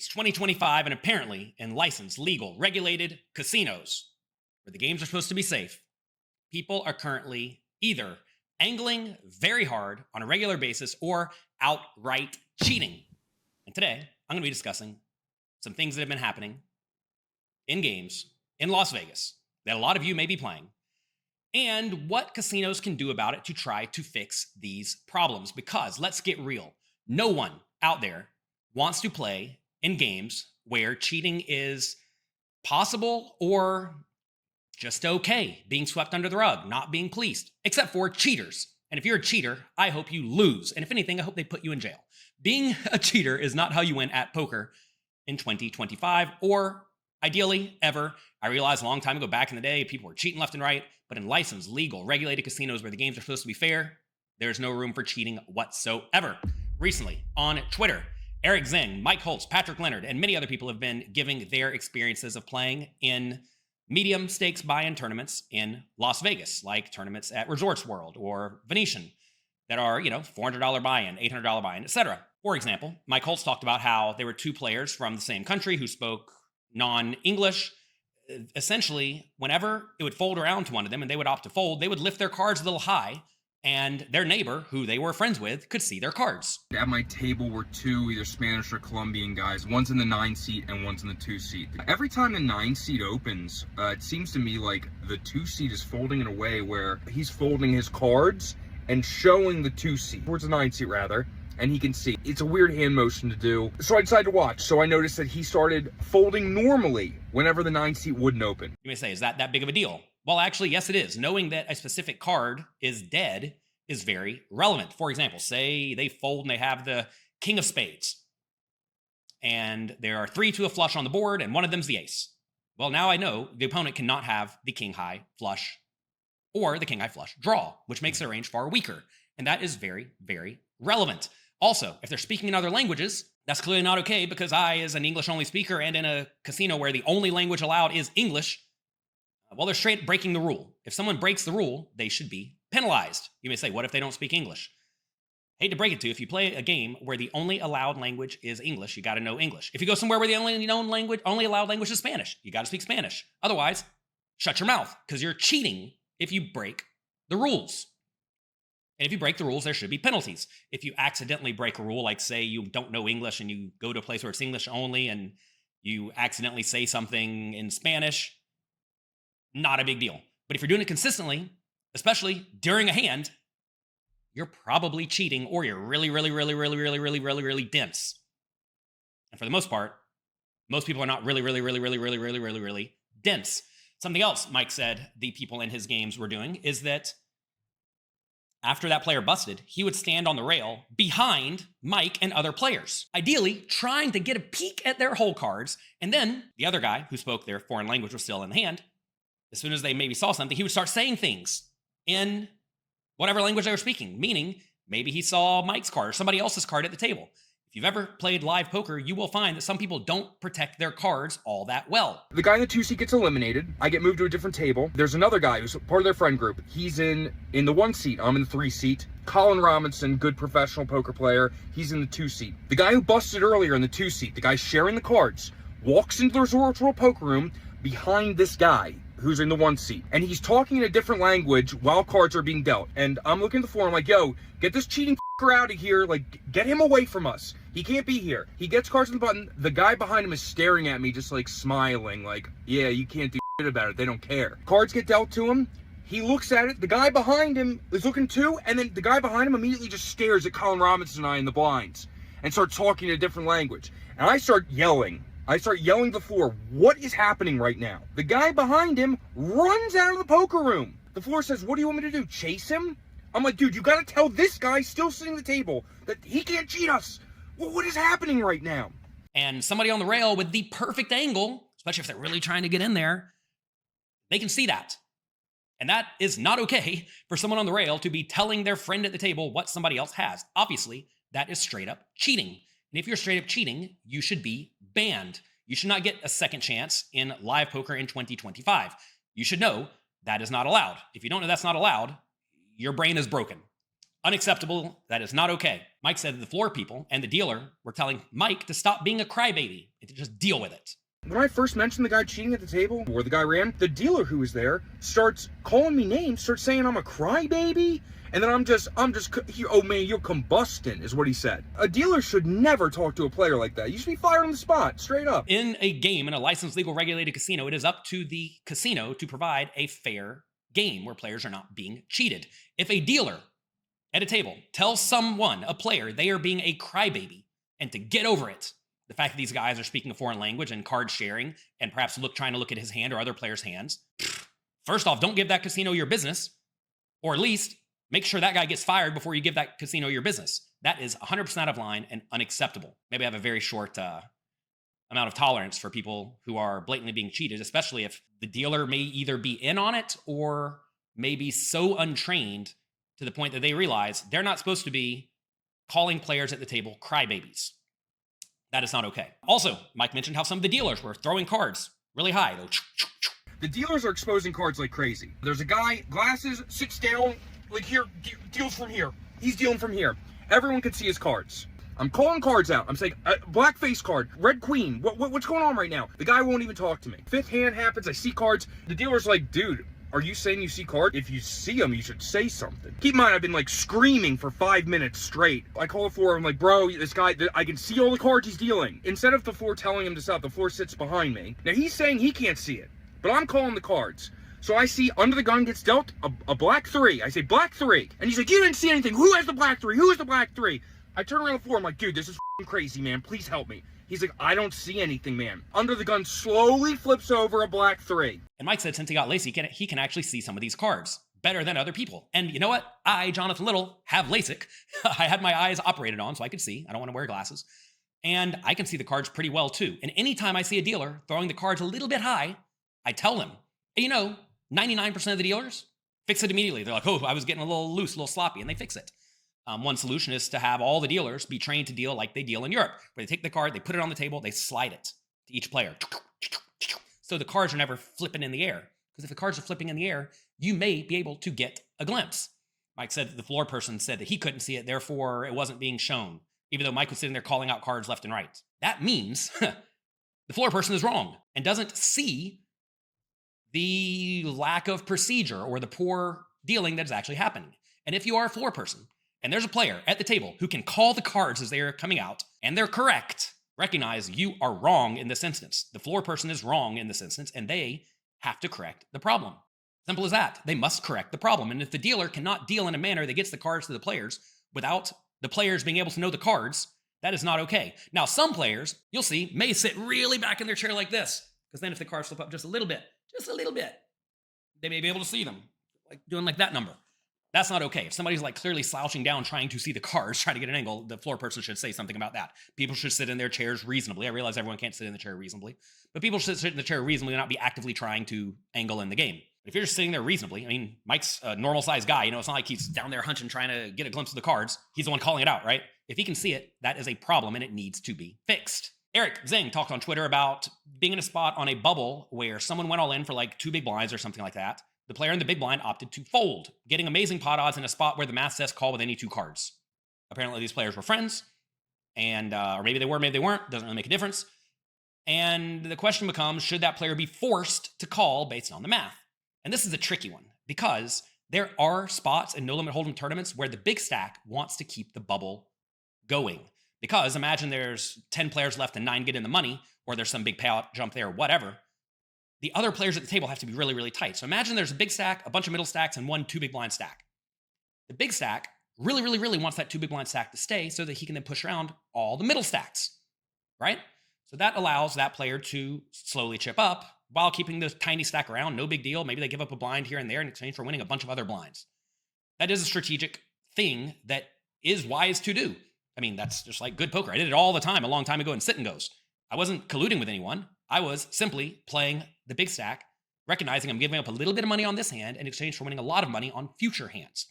It's 2025, and apparently in licensed, legal, regulated casinos where the games are supposed to be safe, people are currently either angling very hard on a regular basis or outright cheating. And today, I'm going to be discussing some things that have been happening in games in Las Vegas that a lot of you may be playing, and what casinos can do about it to try to fix these problems. Because let's get real, no one out there wants to play in games where cheating is possible or just okay, being swept under the rug, not being policed, except for cheaters. And if you're a cheater, I hope you lose. And if anything, I hope they put you in jail. Being a cheater is not how you win at poker in 2025, or ideally ever. I realized a long time ago, back in the day, people were cheating left and right, but in licensed, legal, regulated casinos where the games are supposed to be fair, there's no room for cheating whatsoever. Recently, on Twitter, Eric Zheng, Mike Holtz, Patrick Leonard, and many other people have been giving their experiences of playing in medium stakes buy-in tournaments in Las Vegas, like tournaments at Resorts World or Venetian that are, $400 buy-in, $800 buy-in, etc. For example, Mike Holtz talked about how there were two players from the same country who spoke non-English. Essentially, whenever it would fold around to one of them and they would opt to fold, they would lift their cards a little high, and their neighbor, who they were friends with, could see their cards. At my table were two either Spanish or Colombian guys. One's in the 9 seat and one's in the 2 seat. Every time the 9 seat opens, it seems to me like the 2 seat is folding in a way where he's folding his cards and showing the 2 seat, towards the 9 seat rather, and he can see. It's a weird hand motion to do. So I decided to watch. So I noticed that he started folding normally whenever the 9 seat wouldn't open. You may say, is that big of a deal? Well, actually, yes, it is. Knowing that a specific card is dead is very relevant. For example, say they fold and they have the king of spades, and there are 3 to a flush on the board, and one of them's the ace. Well, now I know the opponent cannot have the king high flush or the king high flush draw, which makes their range far weaker. And that is very, very relevant. Also, if they're speaking in other languages, that's clearly not okay, because I, as an English-only speaker and in a casino where the only language allowed is English, well, they're straight breaking the rule. If someone breaks the rule, they should be penalized. You may say, what if they don't speak English? Hate to break it to you, if you play a game where the only allowed language is English, you got to know English. If you go somewhere where the only allowed language is Spanish, you got to speak Spanish. Otherwise, shut your mouth, because you're cheating if you break the rules. And if you break the rules, there should be penalties. If you accidentally break a rule, like say you don't know English and you go to a place where it's English only and you accidentally say something in Spanish, not a big deal. But if you're doing it consistently, especially during a hand, you're probably cheating, or you're really dense. And for the most part, most people are not really dense. Something else Mike said the people in his games were doing is that after that player busted, he would stand on the rail behind Mike and other players, ideally trying to get a peek at their hole cards, and then the other guy who spoke their foreign language was still in the hand. As soon as they maybe saw something, he would start saying things in whatever language they were speaking, meaning maybe he saw Mike's card or somebody else's card at the table. If you've ever played live poker, you will find that some people don't protect their cards all that well. The guy in the 2 seat gets eliminated. I get moved to a different table. There's another guy who's part of their friend group. He's in the 1 seat. I'm in the 3 seat. Colin Robinson, good professional poker player. He's in the 2 seat. The guy who busted earlier in the 2 seat, the guy sharing the cards, walks into the Resorts World poker room behind this guy who's in the 1 seat, and he's talking in a different language while cards are being dealt. And I'm looking at the floor, I'm like, yo, get this cheating f***er out of here, like, get him away from us. He can't be here. He gets cards on the button, the guy behind him is staring at me, just like smiling, like, yeah, you can't do shit about it, they don't care. Cards get dealt to him, he looks at it, the guy behind him is looking too, and then the guy behind him immediately just stares at Colin Robinson and I in the blinds, and starts talking in a different language. And I start yelling to the floor, what is happening right now? The guy behind him runs out of the poker room. The floor says, what do you want me to do, chase him? I'm like, dude, you gotta tell this guy still sitting at the table that he can't cheat us. Well, what is happening right now? And somebody on the rail with the perfect angle, especially if they're really trying to get in there, they can see that. And that is not okay for someone on the rail to be telling their friend at the table what somebody else has. Obviously, that is straight up cheating. And if you're straight up cheating, you should be banned. You should not get a second chance in live poker in 2025. You should know that is not allowed. If you don't know that's not allowed, your brain is broken. Unacceptable. That is not okay. Mike said that the floor people and the dealer were telling Mike to stop being a crybaby. to just deal with it. When I first mentioned the guy cheating at the table, or the guy ran, the dealer who was there starts calling me names, starts saying I'm a crybaby, and then I'm just, oh man, you're combusting, is what he said. A dealer should never talk to a player like that. You should be fired on the spot, straight up. In a game, in a licensed, legal, regulated casino, it is up to the casino to provide a fair game where players are not being cheated. If a dealer at a table tells someone, a player, they are being a crybaby, and to get over it, the fact that these guys are speaking a foreign language and card sharing and perhaps trying to look at his hand or other players' hands, first off, don't give that casino your business, or at least make sure that guy gets fired before you give that casino your business. That is 100% out of line and unacceptable. Maybe I have a very short amount of tolerance for people who are blatantly being cheated, especially if the dealer may either be in on it or may be so untrained to the point that they realize they're not supposed to be calling players at the table crybabies. That is not okay. Also, Mike mentioned how some of the dealers were throwing cards really high. The dealers are exposing cards like crazy. There's a guy, glasses, sits down, like here, deals from here. He's dealing from here. Everyone can see his cards. I'm calling cards out. I'm saying, black face card, red queen. What's going on right now? The guy won't even talk to me. Fifth hand happens, I see cards. The dealer's like, dude, are you saying you see cards? If you see them, you should say something. Keep in mind, I've been like screaming for 5 minutes straight. I call the floor, I'm like, bro, this guy, I can see all the cards he's dealing. Instead of the floor telling him to stop, the floor sits behind me. Now he's saying he can't see it, but I'm calling the cards. So I see under the gun gets dealt a black 3. I say black 3. And he's like, you didn't see anything. Who has the black 3? Who has the black 3? I turn around the floor, I'm like, dude, this is crazy, man. Please help me. He's like, I don't see anything, man. Under the gun slowly flips over a black 3. And Mike said since he got LASIK, he can actually see some of these cards better than other people. And you know what? I, Jonathan Little, have LASIK. I had my eyes operated on so I could see. I don't want to wear glasses. And I can see the cards pretty well too. And anytime I see a dealer throwing the cards a little bit high, I tell them, you know, 99% of the dealers fix it immediately. They're like, oh, I was getting a little loose, a little sloppy, and they fix it. One solution is to have all the dealers be trained to deal like they deal in Europe, where they take the card, they put it on the table, they slide it to each player. So the cards are never flipping in the air. Because if the cards are flipping in the air, you may be able to get a glimpse. Mike said that the floor person said that he couldn't see it, therefore it wasn't being shown, even though Mike was sitting there calling out cards left and right. That means the floor person is wrong and doesn't see the lack of procedure or the poor dealing that is actually happening. And if you are a floor person, and there's a player at the table who can call the cards as they are coming out, and they're correct, recognize you are wrong in this instance. The floor person is wrong in this instance, and they have to correct the problem. Simple as that. They must correct the problem. And if the dealer cannot deal in a manner that gets the cards to the players without the players being able to know the cards, that is not okay. Now, some players, you'll see, may sit really back in their chair like this, because then if the cards flip up just a little bit, they may be able to see them, like doing like that number. That's not okay. If somebody's like clearly slouching down trying to see the cards, trying to get an angle, the floor person should say something about that. People should sit in their chairs reasonably. I realize everyone can't sit in the chair reasonably, but people should sit in the chair reasonably and not be actively trying to angle in the game. If you're just sitting there reasonably, I mean, Mike's a normal sized guy, you know, it's not like he's down there hunching, trying to get a glimpse of the cards. He's the one calling it out, right? If he can see it, that is a problem and it needs to be fixed. Eric Zheng talked on Twitter about being in a spot on a bubble where someone went all in for like 2 big blinds or something like that. The player in the big blind opted to fold, getting amazing pot odds in a spot where the math says call with any 2 cards. Apparently these players were friends, and or maybe they were, maybe they weren't, doesn't really make a difference. And the question becomes, should that player be forced to call based on the math? And this is a tricky one, because there are spots in no-limit hold'em tournaments where the big stack wants to keep the bubble going. Because imagine there's 10 players left and 9 get in the money, or there's some big payout jump there, or whatever. The other players at the table have to be really, really tight. So imagine there's a big stack, a bunch of middle stacks, and 1 2 big blind stack. The big stack really, really, really wants that 2 big blind stack to stay so that he can then push around all the middle stacks, right? So that allows that player to slowly chip up while keeping the tiny stack around. No big deal. Maybe they give up a blind here and there in exchange for winning a bunch of other blinds. That is a strategic thing that is wise to do. I mean, that's just like good poker. I did it all the time a long time ago in sit and goes. I wasn't colluding with anyone. I was simply playing the big stack, recognizing I'm giving up a little bit of money on this hand in exchange for winning a lot of money on future hands.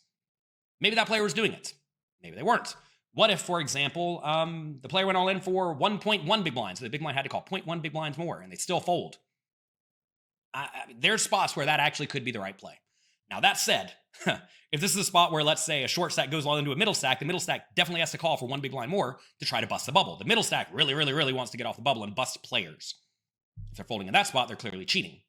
Maybe that player was doing it. Maybe they weren't. What if, for example, the player went all in for 1.1 big blinds, so the big blind had to call 0.1 big blinds more, and they still fold? There's spots where that actually could be the right play. Now, that said, if this is a spot where, let's say, a short stack goes all into a middle stack, the middle stack definitely has to call for one big blind more to try to bust the bubble. The middle stack really, really, really wants to get off the bubble and bust players. If they're folding in that spot, they're clearly cheating.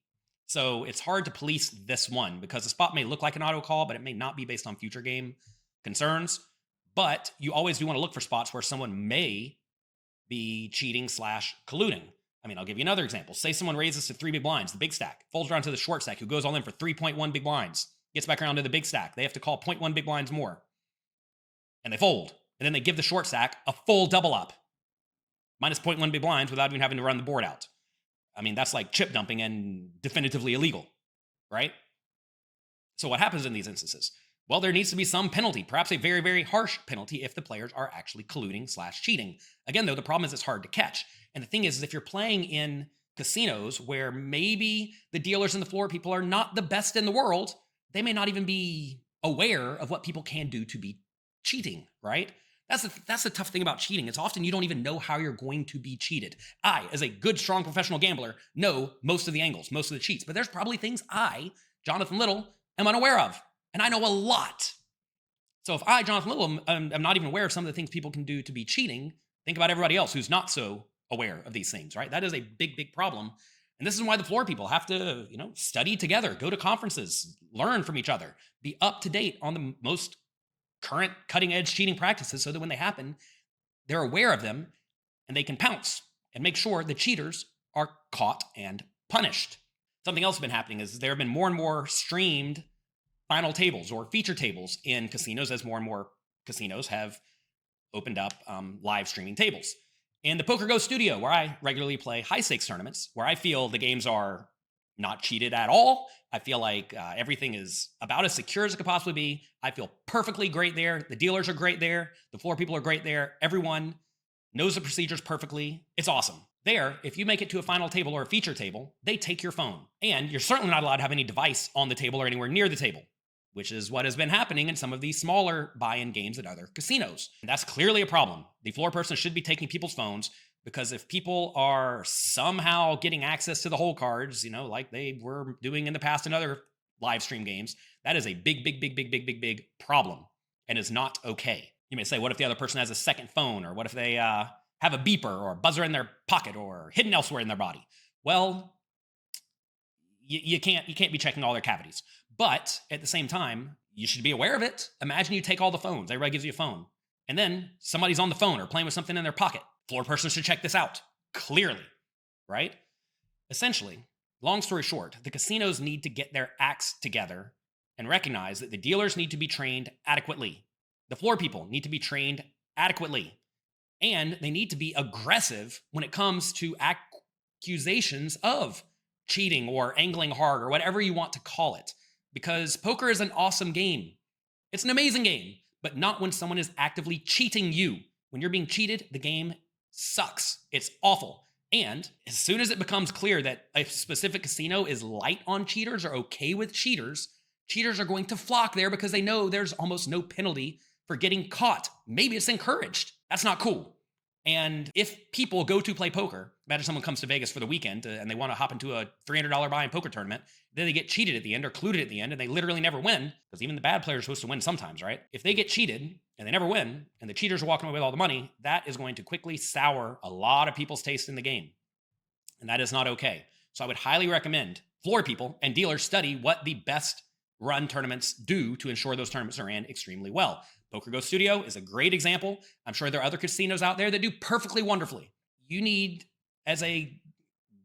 So it's hard to police this one because the spot may look like an auto call, but it may not be based on future game concerns. But you always do want to look for spots where someone may be cheating / colluding. I mean, I'll give you another example. Say someone raises to 3 big blinds, the big stack, folds around to the short stack, who goes all in for 3.1 big blinds, gets back around to the big stack. They have to call 0.1 big blinds more. And they fold. And then they give the short stack a full double up, minus 0.1 big blinds without even having to run the board out. I mean, that's like chip dumping and definitively illegal, right? So what happens in these instances? Well, there needs to be some penalty, perhaps a very, very harsh penalty if the players are actually colluding / cheating. Again, though, the problem is it's hard to catch. And the thing is if you're playing in casinos where maybe the dealers and the floor people are not the best in the world, they may not even be aware of what people can do to be cheating, right? That's the tough thing about cheating. It's often you don't even know how you're going to be cheated. I, as a good, strong professional gambler, know most of the angles, most of the cheats, but there's probably things I, Jonathan Little, am unaware of. And I know a lot. So if I, Jonathan Little, am not even aware of some of the things people can do to be cheating, think about everybody else who's not so aware of these things, right? That is a big, big problem. And this is why the floor people have to, study together, go to conferences, learn from each other, be up to date on the most current cutting edge cheating practices so that when they happen, they're aware of them and they can pounce and make sure the cheaters are caught and punished. Something else that's been happening is there have been more and more streamed final tables or feature tables in casinos as more and more casinos have opened up live streaming tables. In the Poker Go studio, where I regularly play high stakes tournaments, where I feel the games are not cheated at all, I feel like everything is about as secure as it could possibly be. I feel perfectly great there. The dealers are great there. The floor people are great there. Everyone knows the procedures perfectly. It's awesome. There, if you make it to a final table or a feature table, they take your phone. And you're certainly not allowed to have any device on the table or anywhere near the table, which is what has been happening in some of these smaller buy-in games at other casinos. And that's clearly a problem. The floor person should be taking people's phones, because if people are somehow getting access to the hole cards, like they were doing in the past in other live stream games, that is a big, big, big, big, big, big, big problem and is not okay. You may say, what if the other person has a second phone? Or what if they have a beeper or a buzzer in their pocket or hidden elsewhere in their body? Well, you can't be checking all their cavities. But at the same time, you should be aware of it. Imagine you take all the phones. Everybody gives you a phone. And then somebody's on the phone or playing with something in their pocket. Floor person should check this out. Clearly, right? Essentially, long story short, the casinos need to get their acts together and recognize that the dealers need to be trained adequately. The floor people need to be trained adequately. And they need to be aggressive when it comes to accusations of cheating or angling hard or whatever you want to call it. Because poker is an awesome game. It's an amazing game, but not when someone is actively cheating you. When you're being cheated, the game sucks. It's awful. And as soon as it becomes clear that a specific casino is light on cheaters or okay with cheaters, cheaters are going to flock there because they know there's almost no penalty for getting caught. Maybe it's encouraged. That's not cool. And if people go to play poker, imagine someone comes to Vegas for the weekend and they want to hop into a $300 buy-in poker tournament, then they get cheated at the end or colluded at the end and they literally never win, because even the bad players are supposed to win sometimes, right? If they get cheated and they never win and the cheaters are walking away with all the money, that is going to quickly sour a lot of people's taste in the game. And that is not okay. So I would highly recommend floor people and dealers study what the best run tournaments do to ensure those tournaments are ran extremely well. Poker Go Studio is a great example. I'm sure there are other casinos out there that do perfectly wonderfully. You need, as a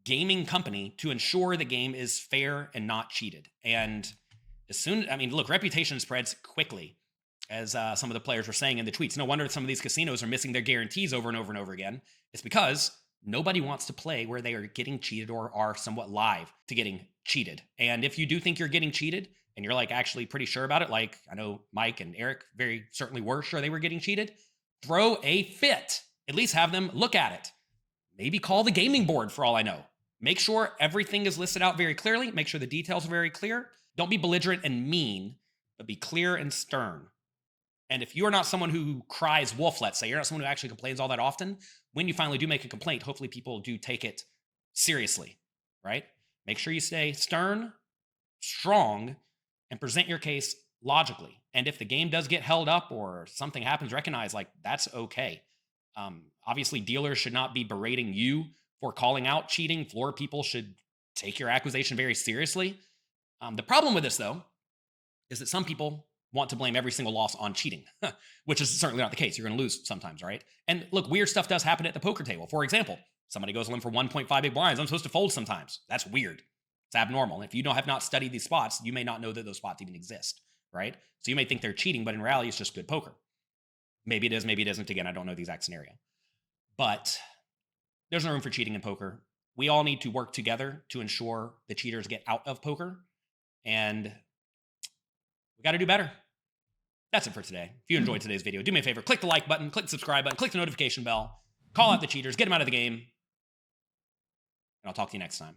gaming company, to ensure the game is fair and not cheated. And look, reputation spreads quickly, as some of the players were saying in the tweets. No wonder some of these casinos are missing their guarantees over and over and over again. It's because nobody wants to play where they are getting cheated or are somewhat live to getting cheated. And if you do think you're getting cheated, and you're actually pretty sure about it, like I know Mike and Eric very certainly were sure they were getting cheated, throw a fit. At least have them look at it. Maybe call the gaming board for all I know. Make sure everything is listed out very clearly. Make sure the details are very clear. Don't be belligerent and mean, but be clear and stern. And if you're not someone who cries wolf, let's say, you're not someone who actually complains all that often, when you finally do make a complaint, hopefully people do take it seriously, right? Make sure you stay stern, strong, and present your case logically. And if the game does get held up or something happens, recognize like that's okay. Obviously, dealers should not be berating you for calling out cheating. Floor people should take your accusation very seriously. The problem with this, though, is that some people want to blame every single loss on cheating, which is certainly not the case. You're going to lose sometimes, right? And look, weird stuff does happen at the poker table. For example, somebody goes in for 1.5 big blinds. I'm supposed to fold sometimes. That's weird. It's abnormal. If you have not studied these spots, you may not know that those spots even exist, right? So you may think they're cheating, but in reality, it's just good poker. Maybe it is, maybe it isn't. Again, I don't know the exact scenario. But there's no room for cheating in poker. We all need to work together to ensure the cheaters get out of poker. And we got to do better. That's it for today. If you enjoyed today's video, do me a favor, click the like button, click the subscribe button, click the notification bell, call out the cheaters, get them out of the game, and I'll talk to you next time.